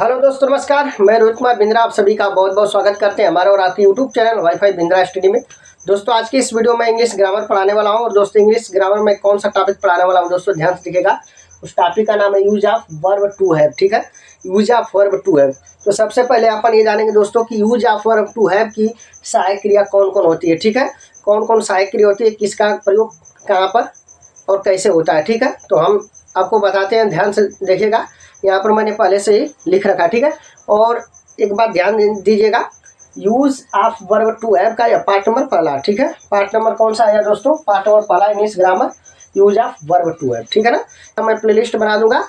Hello दोस्तों, नमस्कार। मैं रोहित कुमार बिंद्रा आप सभी का बहुत बहुत स्वागत करते हैं हमारे और आपके YouTube channel wifi Bindra study में। दोस्तों, आज की इस वीडियो में इंग्लिश ग्रामर पढ़ाने वाला हूं। और दोस्तों, इंग्लिश ग्रामर में कौन सा टॉपिक पढ़ाने वाला हूं दोस्तों, ध्यान से देखिएगा। उस टॉपिक का नाम है use of verb to have. ठीक है, use of verb to have. तो सबसे पहले अपन ये जानेंगे दोस्तों कि use of verb to have की सहायक क्रिया कौन कौन होती है। ठीक है, कौन कौन सहायक क्रिया होती है, किसका प्रयोग कहाँ पर और कैसे होता है। ठीक है, तो हम आपको बताते हैं, ध्यान से देखिएगा। यहाँ पर मैंने पहले से ही लिख रखा। ठीक है, और एक बात ध्यान दीजिएगा, use of verb to have का यह पार्ट नंबर पहला। ठीक है, पार्ट नंबर कौन सा आया दोस्तों, पार्ट नंबर पहला, English grammar use of verb to have. ठीक है ना, तो मैं प्लेलिस्ट बना दूंगा,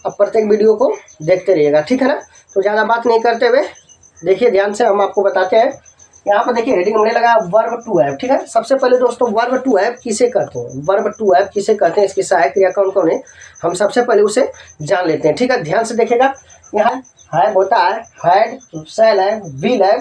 अब प्रत्येक वीडियो को देखते रहिएगा। ठीक है ना, तो ज़्यादा बात नहीं करते हुए देखिए ध्यान से, हम आपको बताते हैं। यहाँ पर देखिए हेडिंग हमने लगा वर्ब टू हैव। ठीक है, सबसे पहले दोस्तों वर्ब टू हैव किसे कहते हैं, वर्ब टू हैव किसे कहते हैं, इसकी सहायक क्रिया कौन कौन है, हम सबसे पहले उसे जान लेते हैं। ठीक है, ध्यान से देखिएगा। यहाँ हैव होता है, हैड, शैल है, विल है,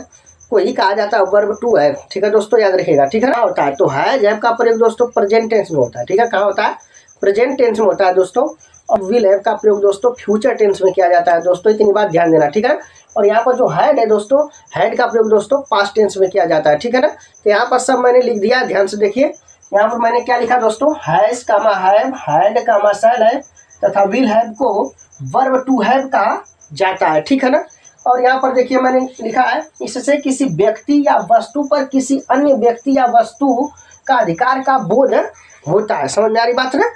को ही कहा जाता है वर्ब टू हैव। ठीक है दोस्तों, याद रखिएगा। ठीक है ना, होता है तो हैज हैव का प्रयोग दोस्तों प्रेजेंट टेंस में होता है। ठीक है, कहाँ होता है, प्रेजेंट टेंस में होता है दोस्तों। और विल हैव का प्रयोग दोस्तों फ्यूचर टेंस में किया जाता है दोस्तों, इतनी बात ध्यान देना। ठीक है, और यहाँ पर जो हैड है दोस्तों, हैड का प्रयोग दोस्तों पास्ट टेंस में किया जाता है। ठीक है ना, तो यहाँ पर सब मैंने लिख दिया, ध्यान से देखिए। यहाँ पर मैंने क्या लिखा दोस्तों, हैज कामा हैव, हैड कामा शैल है तथा विल हैव को वर्ब टू हैव कहा जाता है। ठीक है ना, और यहाँ पर देखिए मैंने लिखा है, इससे किसी व्यक्ति या वस्तु पर किसी अन्य व्यक्ति या वस्तु का अधिकार का बोध होता है। समझ में आ रही बात ना।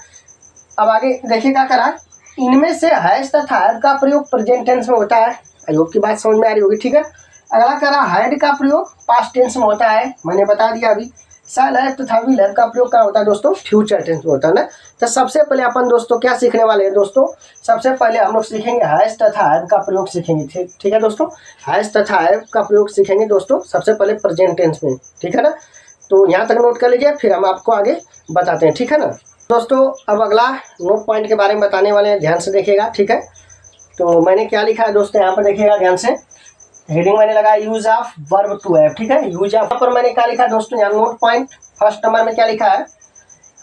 अब आगे देखिए क्या करा, इनमें से हैज तथा हैव का प्रयोग प्रेजेंट टेंस में होता है। आयोग की बात समझ में आ रही होगी। ठीक है, अगला करा हैड का प्रयोग पास्ट टेंस में होता है, मैंने बता दिया अभी। शैल है तथा विल हैव का प्रयोग क्या होता है दोस्तों, फ्यूचर टेंस में होता है ना। तो सबसे पहले अपन दोस्तों क्या सीखने वाले हैं दोस्तों, सबसे पहले हम लोग सीखेंगे हैज तथा हैव का प्रयोग सीखेंगे। ठीक है दोस्तों, हैज तथा हैव का प्रयोग सीखेंगे दोस्तों सबसे पहले प्रेजेंट टेंस में। ठीक है ना, तो यहाँ तक नोट कर लीजिए, फिर हम आपको आगे बताते हैं। ठीक है ना दोस्तों, अब अगला नोट पॉइंट के बारे में बताने वाले हैं, ध्यान से देखिएगा। ठीक है, तो मैंने क्या लिखा है दोस्तों, यहाँ पर देखिएगा ध्यान से। हेडिंग मैंने लगा use of verb to have. ठीक है, यूज ऑफ पर मैंने क्या लिखा दोस्तों, यहाँ नोट पॉइंट फर्स्ट नंबर में क्या लिखा है,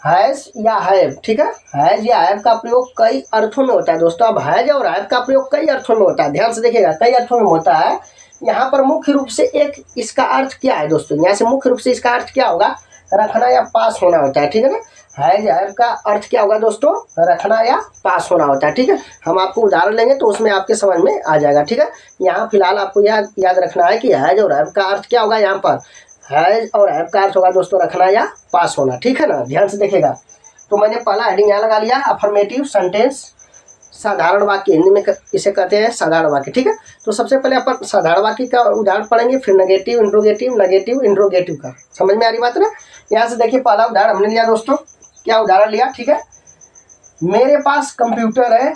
हैज या हैव। ठीक है, हैज या हैव का प्रयोग कई अर्थों में होता है दोस्तों। अब हैज और हैव का प्रयोग कई अर्थों में होता है, ध्यान से देखिएगा, कई अर्थों में होता है। यहाँ पर मुख्य रूप से एक इसका अर्थ क्या है दोस्तों, यहाँ से मुख्य रूप से इसका अर्थ क्या होगा, रखना या पास होना होता है। ठीक है ना, हैज हैव का अर्थ क्या होगा दोस्तों, रखना या पास होना होता है। ठीक है, हम आपको उदाहरण लेंगे तो उसमें आपके समझ में आ जाएगा। ठीक है, यहाँ फिलहाल आपको याद रखना है कि हैज और हैव का अर्थ क्या होगा। यहाँ पर हैज और हैव का अर्थ होगा दोस्तों रखना या पास होना। ठीक है ना, ध्यान से देखिएगा। तो मैंने पहला हेडिंग यहाँ लगा लिया, अफर्मेटिव सेंटेंस, साधारण वाक्य, हिंदी में इसे कहते हैं साधारण वाक्य। ठीक है, तो सबसे पहले अपन साधारण वाक्य का उदाहरण पढ़ेंगे, फिर नेगेटिव इंट्रोगेटिव, नेगेटिव इंट्रोगेटिव का। समझ में आ रही बात ना। यहाँ से देखिए पहला उदाहरण हमने लिया दोस्तों, क्या उदाहरण लिया। ठीक है, मेरे पास कंप्यूटर है,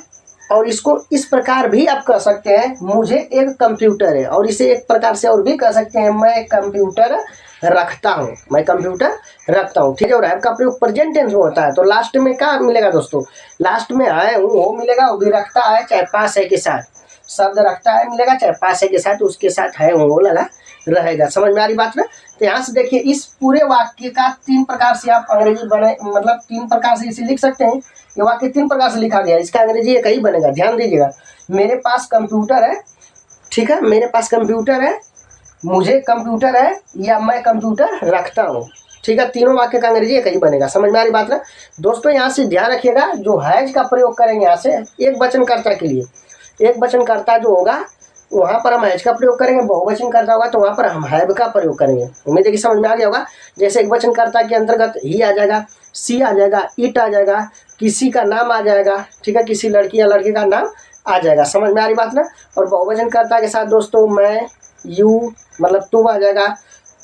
और इसको इस प्रकार भी आप कह सकते हैं, मुझे एक कंप्यूटर है, और इसे एक प्रकार से और भी कह सकते हैं, मैं कंप्यूटर रखता हूँ, मैं कंप्यूटर रखता हूँ। ठीक है, और हैव का प्रयोग प्रेजेंट टेंस में होता है, तो लास्ट में क्या मिलेगा दोस्तों, लास्ट में है वो मिलेगा, वो भी रखता है चाहे पास है के साथ, शब्द रखता है मिलेगा, चाहे पास है के साथ उसके साथ है वो लगा रहेगा। समझ में आ रही बात ना। तो यहाँ से देखिए, इस पूरे वाक्य का तीन प्रकार से आप अंग्रेजी बने, मतलब तीन प्रकार से इसे लिख सकते हैं। ये वाक्य तीन प्रकार से लिखा गया है, इसका अंग्रेजी एक ही बनेगा, ध्यान दीजिएगा। मेरे पास कंप्यूटर है, ठीक है, मेरे पास कंप्यूटर है, मुझे कंप्यूटर है, या मैं कंप्यूटर रखता हूँ। ठीक है, तीनों वाक्य का अंग्रेजी एक ही बनेगा। समझ में आ रही बात ना दोस्तों। यहाँ से ध्यान रखिएगा, जो हैज का प्रयोग करेंगे यहाँ से एक वचनकर्ता के लिए, एक वचनकर्ता जो होगा वहाँ पर हम हैज का प्रयोग करेंगे, बहुवचन करता होगा तो वहाँ पर हम हैव का प्रयोग करेंगे। उम्मीद है कि समझ में आ गया होगा। जैसे एक वचनकर्ता के अंतर्गत ही आ जाएगा, सी आ जाएगा, इट आ जाएगा, किसी का नाम आ जाएगा। ठीक है, किसी लड़की या लड़के का नाम आ जाएगा। समझ में आ रही बात ना। और बहुवचनकर्ता के साथ दोस्तों मैं, यू मतलब तुम आ जाएगा,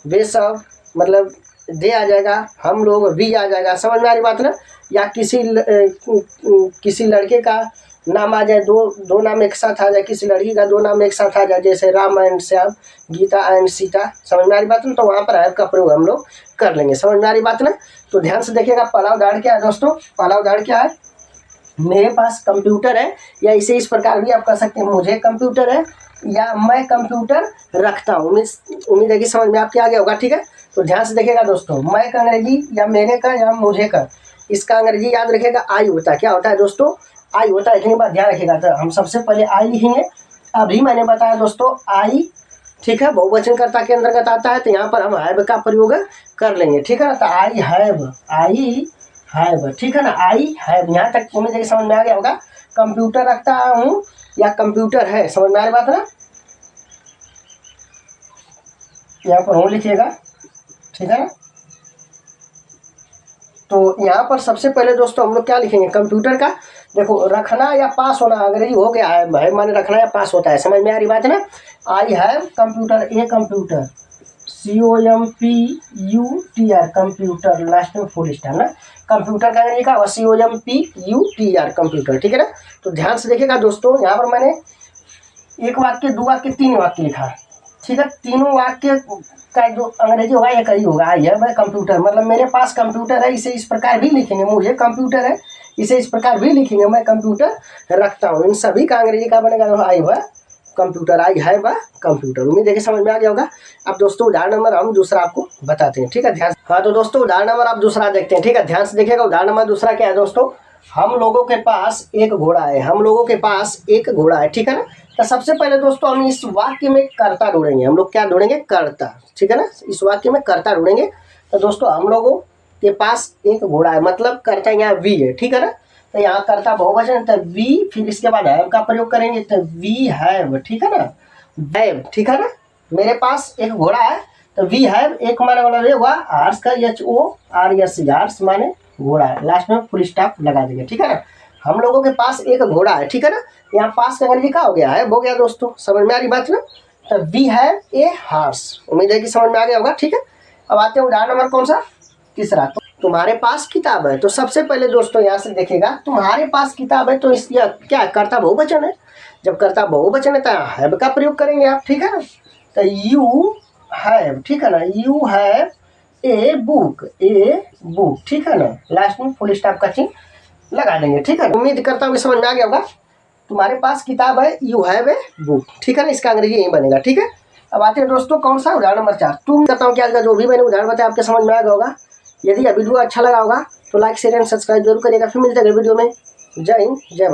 वे सब मतलब दे आ जाएगा, हम लोग भी आ जाएगा। समझ में आ रही बात ना। या किसी लड़के का नाम आ जाए, दो नाम एक साथ आ जाए, किसी लड़की का दो नाम एक साथ आ जाए, जैसे राम एंड श्याम, गीता एंड सीता। समझ में आ रही बात ना, तो वहाँ पर हैव का प्रयोग हम लोग कर लेंगे। समझ में आ रही बात ना। तो ध्यान से देखिएगा, पहला उदाहरण क्या है दोस्तों, पहला उदाहरण क्या है, मेरे पास कंप्यूटर है, या इसे इस प्रकार भी आप कह सकते हैं, मुझे कंप्यूटर है या मैं कंप्यूटर रखता हूँ। उम्मीद है कि समझ में आपके आ गया होगा। ठीक है, तो ध्यान से देखिएगा दोस्तों, मैं का अंग्रेजी या मेरे का या मुझे का, इसका अंग्रेजी याद रखिएगा आई होता है। क्या होता है दोस्तों, आई होता है। इतनी बात ध्यान रखिएगा। तो हम सबसे पहले आई लिखेंगे, अभी मैंने बताया दोस्तों आई, ठीक है, बहुवचन कर्ता के अंतर्गत आता है, तो यहाँ पर हम हैव का प्रयोग कर लेंगे, ठीक है ना। तो आई हैव, ठीक है ना, आई हैव। यहाँ तक उम्मीद है कि समझ में आ गया होगा। कंप्यूटर रखता हूँ या कंप्यूटर है, समझ में आ रही बात ना। यहाँ पर हूँ लिखिएगा, ठीक है ना। तो यहाँ पर सबसे पहले दोस्तों हम लोग क्या लिखेंगे, कंप्यूटर का। देखो, रखना या पास होना अंग्रेजी हो गया है माने रखना या पास होता है, समझ में आ रही बात है ना। I have computer, a computer, COMPUTR computer, last में फुल स्टॉप ना। कंप्यूटर का अंग्रेजी का COMPUTR कंप्यूटर, ठीक है ना। तो ध्यान से देखिएगा दोस्तों, यहाँ पर मैंने एक वाक्य, दो वाक्य, तीन वाक्य लिखा है, ठीक है। तीनों वाक्य का जो अंग्रेजी होगा एक ही होगा, आई है मैं कंप्यूटर, मतलब मेरे पास कंप्यूटर है, इसे इस प्रकार भी लिखेंगे, मुझे कंप्यूटर है, इसे इस प्रकार भी लिखेंगे, मैं कंप्यूटर रखता हूँ। इन सभी का अंग्रेजी का बनेगा आई है कंप्यूटर, आई है वह कंप्यूटर। उम्मीद देखिए समझ में आ गया होगा। अब दोस्तों उदाहरण नंबर हम दूसरा आपको बताते हैं, ठीक है, ध्यान। हाँ, तो दोस्तों उदाहरण नंबर आप दूसरा देखते हैं, ठीक है, ध्यान से देखिएगा। उदाहरण नंबर दूसरा क्या है दोस्तों, हम लोगों के पास एक घोड़ा है, हम लोगों के पास एक घोड़ा है, ठीक है ना। तो सबसे पहले दोस्तों हम इस वाक्य में कर्ता ढूंढेंगे, हम लोग क्या ढूंढेंगे, कर्ता, ठीक है ना। इस वाक्य में कर्ता ढूंढेंगे। तो दोस्तों हम लोगों के पास एक घोड़ा है, मतलब कर्ता यहाँ वी है, ठीक है ना। तो यहाँ कर्ता बहुवचन, तो वी, फिर इसके बाद हैव का प्रयोग करेंगे, तो वी हैव, ठीक है ना, हैव, ठीक है ना। मेरे पास एक घोड़ा है, तो वी हैव, एक माने वाला ये हुआ आर्स का, HORS, आर्स माने घोड़ा है, लास्ट में फुल स्टॉप लगा देंगे, ठीक है ना। हम लोगों के पास एक घोड़ा है, ठीक है ना। यहाँ पास का अंग्रेजी क्या हो गया है, हो गया दोस्तों, समझ में आ रही बात ना। तो वी हैव ए हार्स। उम्मीद है कि समझ में आ गया होगा, ठीक है। अब आते हैं उदाहरण नंबर कौन सा, तीसरा। तो तुम्हारे पास किताब है, तो सबसे पहले दोस्तों यहाँ से देखिएगा, तुम्हारे पास किताब है, तो इस क्या कर्ता बहुवचन है। जब कर्ता बहुवचन है तो हैव का प्रयोग करेंगे आप, ठीक है ना। तो यू हैव, ठीक है ना, यू हैव ए बुक, ठीक है ना, लास्ट में फुल स्टॉप का चिन्ह लगा देंगे, ठीक है। उम्मीद करता हूँ कि समझ में आ गया होगा। तुम्हारे पास किताब है, यू हैव ए बुक, ठीक है ना, इसका अंग्रेजी यही बनेगा, ठीक है। अब आते हैं दोस्तों कौन सा, उदाहरण नंबर 4। तुम करता हूँ क्या, जो भी मैंने उदाहरण बताया आपके समझ में आ गया होगा। यदि वीडियो अच्छा लगा होगा तो लाइक शेयर एंड सब्सक्राइब जरूर करिएगा। फिर मिलते हैं वीडियो में। जय हिंद, जय भारत।